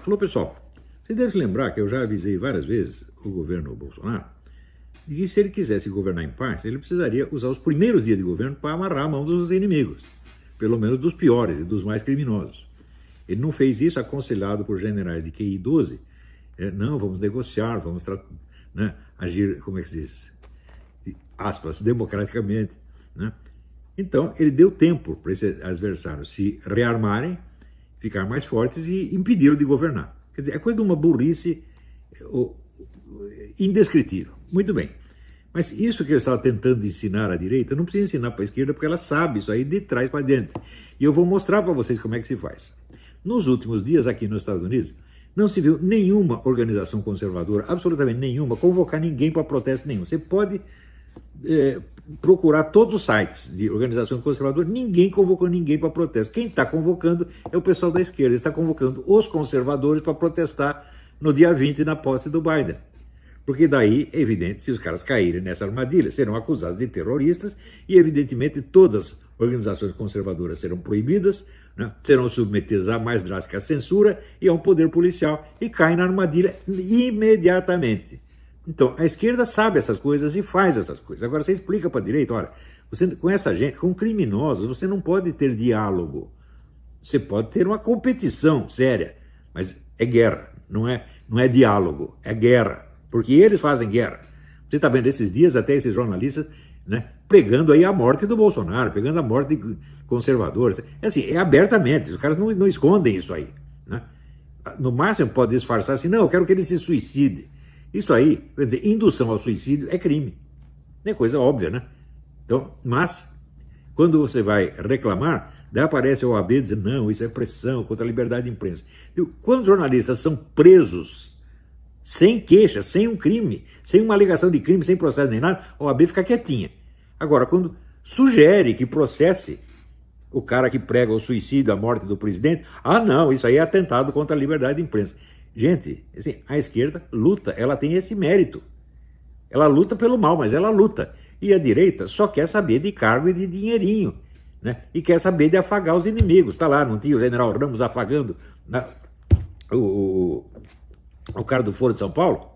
Alô, pessoal. Você deve se lembrar que eu já avisei várias vezes o governo Bolsonaro de que se ele quisesse governar em paz, ele precisaria usar os primeiros dias de governo para amarrar a mão dos inimigos, pelo menos dos piores e dos mais criminosos. Ele não fez isso aconselhado por generais de QI 12. Não, vamos negociar, vamos agir, como é que se diz, aspas, democraticamente. Né? Então, ele deu tempo para esses adversários se rearmarem, ficar mais fortes e impedi-lo de governar. Quer dizer, é coisa de uma burrice indescritível. Muito bem. Mas isso que eu estava tentando ensinar à direita, não precisa ensinar para a esquerda, porque ela sabe isso aí de trás para dentro. E eu vou mostrar para vocês como é que se faz. Nos últimos dias, aqui nos Estados Unidos, não se viu nenhuma organização conservadora, absolutamente nenhuma, convocar ninguém para protesto nenhum. Você pode procurar todos os sites de organizações conservadoras, ninguém convocou ninguém para protesto. Quem está convocando é o pessoal da esquerda, está convocando os conservadores para protestar no dia 20 na posse do Biden. Porque daí, é evidente, se os caras caírem nessa armadilha, serão acusados de terroristas e, evidentemente, todas as organizações conservadoras serão proibidas, né, serão submetidas à mais drástica censura e a um poder policial e caem na armadilha imediatamente. Então, a esquerda sabe essas coisas e faz essas coisas. Agora, você explica para a direita, olha, você, com essa gente, com criminosos, você não pode ter diálogo. Você pode ter uma competição séria, mas é guerra, não é diálogo, é guerra. Porque eles fazem guerra. Você está vendo esses dias até esses jornalistas, né, pregando aí a morte do Bolsonaro, pegando a morte de conservadores. É assim, é abertamente, os caras não escondem isso aí. Né? No máximo pode disfarçar assim, não, eu quero que ele se suicide. Isso aí, quer dizer, indução ao suicídio é crime. É coisa óbvia, né? Então, mas, quando você vai reclamar, daí aparece a OAB dizendo, não, isso é pressão contra a liberdade de imprensa. Quando jornalistas são presos sem queixa, sem um crime, sem uma alegação de crime, sem processo nem nada, a OAB fica quietinha. Agora, quando sugere que processe o cara que prega o suicídio, a morte do presidente, não, isso aí é atentado contra a liberdade de imprensa. Gente, assim, a esquerda luta, ela tem esse mérito. Ela luta pelo mal, mas ela luta. E a direita só quer saber de cargo e de dinheirinho, né? E quer saber de afagar os inimigos. Está lá, não tinha o general Ramos afagando, né, o cara do Foro de São Paulo?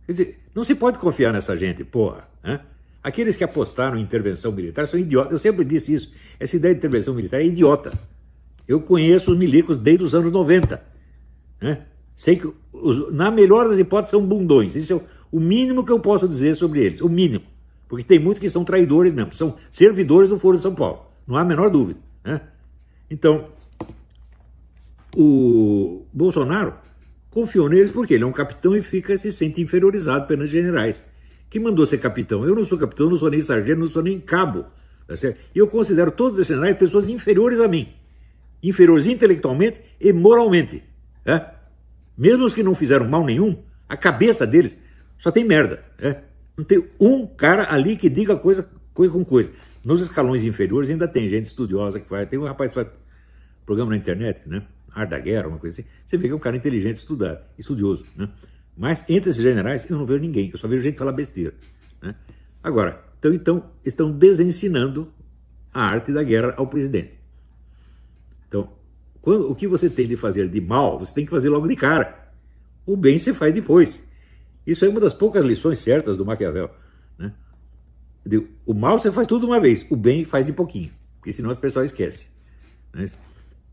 Quer dizer, não se pode confiar nessa gente, porra. Né? Aqueles que apostaram em intervenção militar são idiotas. Eu sempre disse isso. Essa ideia de intervenção militar é idiota. Eu conheço os milicos desde os anos 90. Né? Sei que, na melhor das hipóteses, são bundões. Isso é o mínimo que eu posso dizer sobre eles. O mínimo. Porque tem muitos que são traidores mesmo. São servidores do Foro de São Paulo. Não há a menor dúvida. Né? Então, o Bolsonaro confiou neles porque ele é um capitão e se sente inferiorizado pelos generais. Quem mandou ser capitão? Eu não sou capitão, não sou nem sargento, não sou nem cabo. Tá certo? E eu considero todos os generais pessoas inferiores a mim. Inferiores intelectualmente e moralmente. Né? Mesmo os que não fizeram mal nenhum, a cabeça deles só tem merda. Né? Não tem um cara ali que diga coisa com coisa. Nos escalões inferiores ainda tem gente estudiosa que faz. Tem um rapaz que faz programa na internet, né? Arte da Guerra, uma coisa assim, você vê que é um cara inteligente, estudioso, né? Mas entre esses generais eu não vejo ninguém, eu só vejo gente falar besteira, né? Agora, então estão desensinando a arte da guerra ao presidente. Então, o que você tem de fazer de mal, você tem que fazer logo de cara. O bem você faz depois. Isso é uma das poucas lições certas do Maquiavel, né? O mal você faz tudo de uma vez, o bem faz de pouquinho, porque senão o pessoal esquece, né?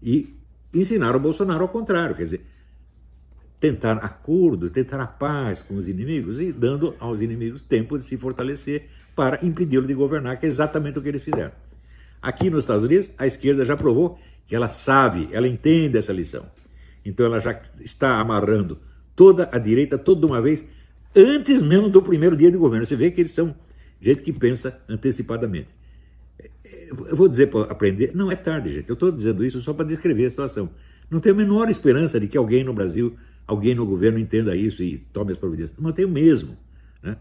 E ensinaram o Bolsonaro ao contrário, quer dizer, tentar acordo, tentar a paz com os inimigos e dando aos inimigos tempo de se fortalecer para impedi-lo de governar, que é exatamente o que eles fizeram. Aqui nos Estados Unidos, a esquerda já provou que ela sabe, ela entende essa lição. Então ela já está amarrando toda a direita, toda de uma vez, antes mesmo do primeiro dia de governo. Você vê que eles são gente que pensa antecipadamente. Eu vou dizer para aprender, não é tarde, gente, eu estou dizendo isso só para descrever a situação. Não tenho a menor esperança de que alguém no Brasil, alguém no governo entenda isso e tome as providências. Não tenho mesmo. Né?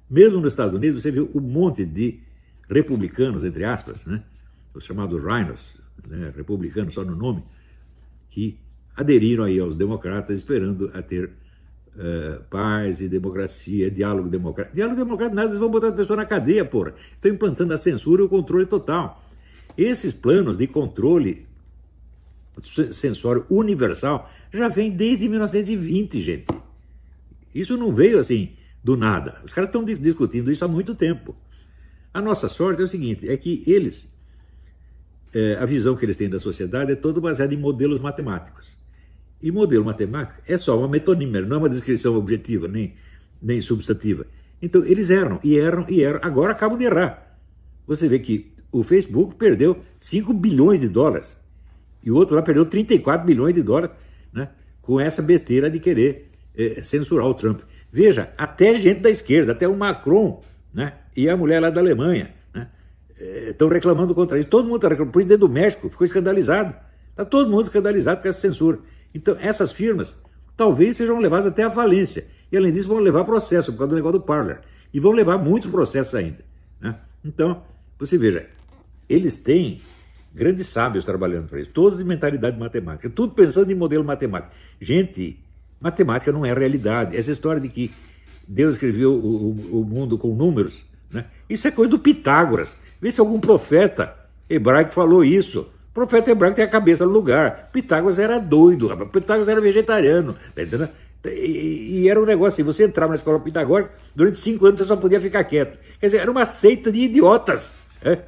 Mesmo nos Estados Unidos, você viu um monte de republicanos, entre aspas, né? Os chamados rhinos, né? Republicanos só no nome, que aderiram aí aos democratas esperando a ter paz e democracia, diálogo democrático. Diálogo democrático nada, eles vão botar a pessoa na cadeia, porra. Estão implantando a censura e o controle total. Esses planos de controle sensório universal já vem desde 1920, gente. Isso não veio assim do nada. Os caras estão discutindo isso há muito tempo. A nossa sorte é o seguinte, é que eles, a visão que eles têm da sociedade é toda baseada em modelos matemáticos. E modelo matemático é só uma metonímia, não é uma descrição objetiva, nem substantiva. Então eles erram, e erram, e erram. Agora acabam de errar. Você vê que o Facebook perdeu 5 bilhões de dólares. E o outro lá perdeu 34 bilhões de dólares, né, com essa besteira de querer censurar o Trump. Veja, até gente da esquerda, até o Macron, né, e a mulher lá da Alemanha, né, estão reclamando contra isso. Todo mundo está reclamando. O presidente do México ficou escandalizado. Está todo mundo escandalizado com essa censura. Então, essas firmas talvez sejam levadas até à falência. E, além disso, vão levar processo por causa do negócio do Parler. E vão levar muitos processos ainda, né? Então, você veja, eles têm grandes sábios trabalhando para isso, todos de mentalidade matemática, tudo pensando em modelo matemático. Gente, matemática não é realidade. Essa história de que Deus escreveu o mundo com números, né? Isso é coisa do Pitágoras. Vê se algum profeta hebraico falou isso. O profeta hebraico tem a cabeça no lugar. Pitágoras era doido, rapaz. Pitágoras era vegetariano, tá entendendo? E era um negócio assim, você entrava na escola pitagórica, durante 5 anos você só podia ficar quieto. Quer dizer, era uma seita de idiotas, né?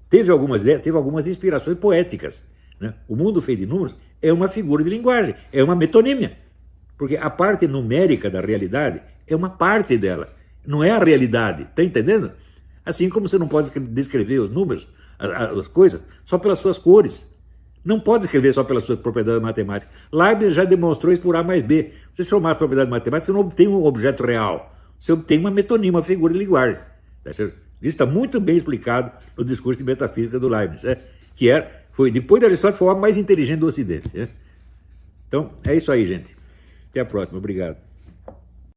Teve algumas inspirações poéticas, né? O mundo feito de números é uma figura de linguagem, é uma metonímia. Porque a parte numérica da realidade é uma parte dela, não é a realidade, tá entendendo? Assim como você não pode descrever os números, as coisas, só pelas suas cores. Não pode escrever só pelas suas propriedades matemáticas. Leibniz já demonstrou isso por A mais B. Você somar as propriedades matemáticas, você não obtém um objeto real. Você obtém uma metonímia, uma figura de linguagem. Isso está muito bem explicado no discurso de metafísica do Leibniz, que foi, depois de Aristóteles, foi o homem mais inteligente do Ocidente. Então, é isso aí, gente. Até a próxima. Obrigado.